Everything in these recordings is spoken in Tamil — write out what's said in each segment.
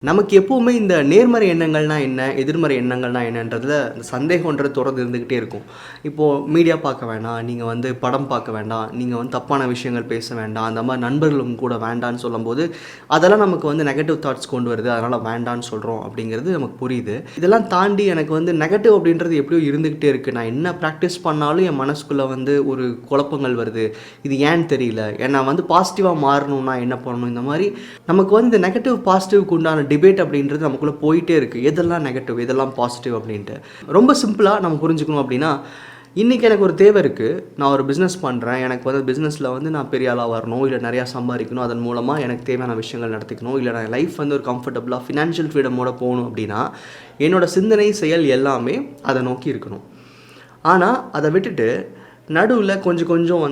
நமக்கு எப்பவுமே இந்த நேர்மறை எண்ணங்கள்னா என்ன, எதிர்மறை எண்ணங்கள்னா என்னன்றதுல இந்த சந்தேகம்ன்றது தொடர்ந்து இருந்துக்கிட்டே இருக்கும். இப்போது மீடியா பார்க்க வேண்டாம், நீங்கள் படம் பார்க்க வேண்டாம், நீங்கள் தப்பான விஷயங்கள் பேச வேண்டாம், அந்த மாதிரி நண்பர்களும் கூட வேண்டான்னு சொல்லும்போது அதெல்லாம் நமக்கு நெகட்டிவ் தாட்ஸ் கொண்டு வருது. அதனால் வேண்டான்னு சொல்கிறோம் அப்படிங்கிறது நமக்கு புரியுது. இதெல்லாம் தாண்டி எனக்கு நெகட்டிவ் அப்படின்றது எப்படியோ இருந்துக்கிட்டே இருக்குது. நான் என்ன ப்ராக்டிஸ் பண்ணாலும் என் மனசுக்குள்ளே ஒரு குழப்பங்கள் வருது. இது ஏன்னு தெரியல. ஏன்னா பாசிட்டிவாக மாறணும்னா என்ன பண்ணணும், இந்த மாதிரி நமக்கு இந்த நெகட்டிவ் பாசிட்டிவ்க்கு உண்டான டிபேட் அப்படின்றது நமக்குள்ளே போயிட்டே இருக்குது. எதெல்லாம் நெகட்டிவ், எதெல்லாம் பாசிட்டிவ் அப்படின்ட்டு. ரொம்ப சிம்பிளாக நம்ம புரிஞ்சுக்கணும் அப்படின்னா, இன்றைக்கி எனக்கு ஒரு தேவை இருக்குது. நான் ஒரு பிஸ்னஸ் பண்ணுறேன். எனக்கு பிஸ்னஸில் நான் பெரிய ஆளாக வரணும், இல்லை நிறையா சம்பாதிக்கணும், அதன் மூலமாக எனக்கு தேவையான விஷயங்கள் நடத்திக்கணும், இல்லை நான் லைஃப் ஒரு கம்ஃபர்டபுளாக ஃபினான்ஷியல் ஃப்ரீடமோட போகணும் அப்படின்னா என்னோடய சிந்தனை செயல் எல்லாமே அதை நோக்கி இருக்கணும். ஆனால் அதை விட்டுட்டு நடுவில் கொஞ்சம்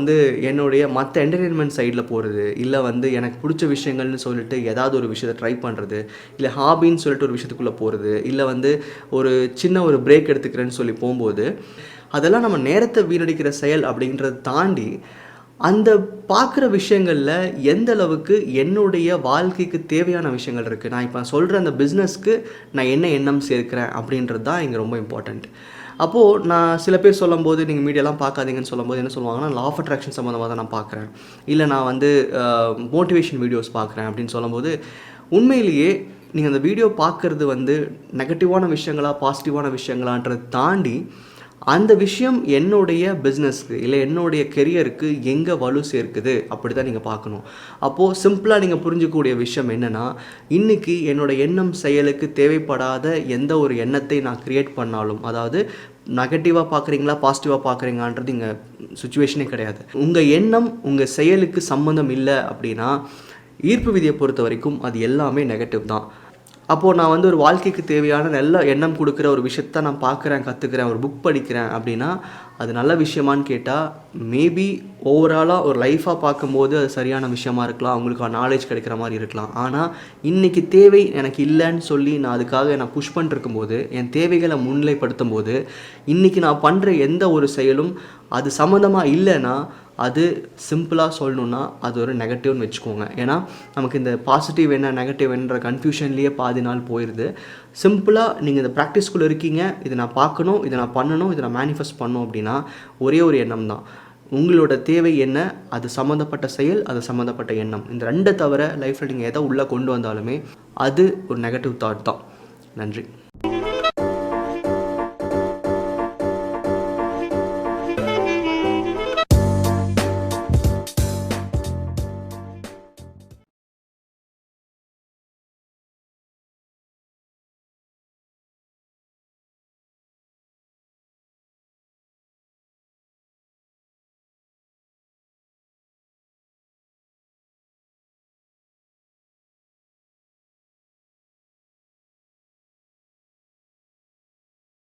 என்னுடைய மற்ற என்டர்டெயின்மெண்ட் சைடில் போகிறது, இல்லை எனக்கு பிடிச்ச விஷயங்கள்னு சொல்லிட்டு ஏதாவது ஒரு விஷயத்தை ட்ரை பண்ணுறது, இல்லை ஹாபின்னு சொல்லிட்டு ஒரு விஷயத்துக்குள்ளே போகிறது, இல்லை ஒரு சின்ன ஒரு பிரேக் எடுத்துக்கிறேன்னு சொல்லி போகும்போது அதெல்லாம் நம்ம நேரத்தை வீணடிக்கிற செயல் அப்படின்றத தாண்டி அந்த பார்க்குற விஷயங்களில் எந்த அளவுக்கு என்னுடைய வாழ்க்கைக்கு தேவையான விஷயங்கள் இருக்குது, நான் இப்போ சொல்கிற அந்த பிஸ்னஸ்க்கு நான் என்ன எண்ணம் சேர்க்கிறேன் அப்படின்றது தான் இங்கே ரொம்ப இம்பார்ட்டண்ட். அப்போது நான் சில பேர் சொல்லும்போது நீங்கள் மீடியாலாம் பார்க்காதீங்கன்னு சொல்லும்போது என்ன சொல்லுவாங்கன்னா, லா ஆஃப் அட்ராக்ஷன் சம்மந்தமாக தான் நான் பார்க்குறேன், இல்லை நான் மோட்டிவேஷன் வீடியோஸ் பார்க்குறேன் அப்படின்னு சொல்லும்போது, உண்மையிலேயே நீங்கள் அந்த வீடியோ பார்க்குறது நெகட்டிவான விஷயங்களா பாசிட்டிவான விஷயங்களான்றதை தாண்டி அந்த விஷயம் என்னுடைய பிஸ்னஸ்க்கு இல்லை என்னுடைய கெரியருக்கு எங்கே வலு சேர்க்குது அப்படி தான் நீங்கள் பார்க்கணும். அப்போது சிம்பிளாக நீங்கள் புரிஞ்சிக்கக்கூடிய விஷயம் என்னென்னா, இன்றைக்கி என்னோடய எண்ணம் செயலுக்கு தேவைப்படாத எந்த ஒரு எண்ணத்தை நான் க்ரியேட் பண்ணாலும், அதாவது நெகட்டிவாக பார்க்குறீங்களா பாசிட்டிவாக பார்க்குறீங்கன்றது இங்கே சுச்சுவேஷனே கிடையாது. உங்கள் எண்ணம் உங்கள் செயலுக்கு சம்மந்தம் இல்லை அப்படின்னா ஈர்ப்பு விதியை பொறுத்த வரைக்கும் அது எல்லாமே நெகட்டிவ் தான். அப்போது நான் ஒரு வாழ்க்கைக்கு தேவையான நல்ல எண்ணம் கொடுக்குற ஒரு விஷயத்த நான் பார்க்குறேன், கற்றுக்கிறேன், ஒரு புக் படிக்கிறேன் அப்படின்னா அது நல்ல விஷயமானு கேட்டால் மேபி ஓவராலாக ஒரு லைஃபாக பார்க்கும்போது அது சரியான விஷயமா இருக்கலாம், அவங்களுக்கு நாலேஜ் கிடைக்கிற மாதிரி இருக்கலாம். ஆனால் இன்றைக்கி தேவை எனக்கு இல்லைன்னு சொல்லி நான் அதுக்காக நான் புஷ் பண்ணிருக்கும்போது, என் தேவைகளை முன்னிலைப்படுத்தும் போது இன்றைக்கி நான் பண்ணுற எந்த ஒரு செயலும் அது சம்மந்தமாக இல்லைன்னா அது சிம்பிளாக சொல்லணுன்னா அது ஒரு நெகட்டிவ்னு வச்சுக்கோங்க. ஏன்னா நமக்கு இந்த பாசிட்டிவ் என்ன நெகட்டிவ் என்ற கன்ஃபியூஷன்லேயே பாதி நாள் போயிடுது. சிம்பிளாக நீங்கள் இந்த ப்ராக்டிஸ்குள்ளே இருக்கீங்க, இதை நான் பார்க்கணும், இதை நான் பண்ணணும், இதை நான் மேனிஃபெஸ்ட் பண்ணணும் அப்படின்னா ஒரே ஒரு எண்ணம் தான். உங்களோட தேவை என்ன, அது சம்மந்தப்பட்ட செயல், அது சம்மந்தப்பட்ட எண்ணம், இந்த ரெண்டை தவிர லைஃப்பில் நீங்கள் எதை உள்ளே கொண்டு வந்தாலுமே அது ஒரு நெகட்டிவ் தாட் தான். நன்றி.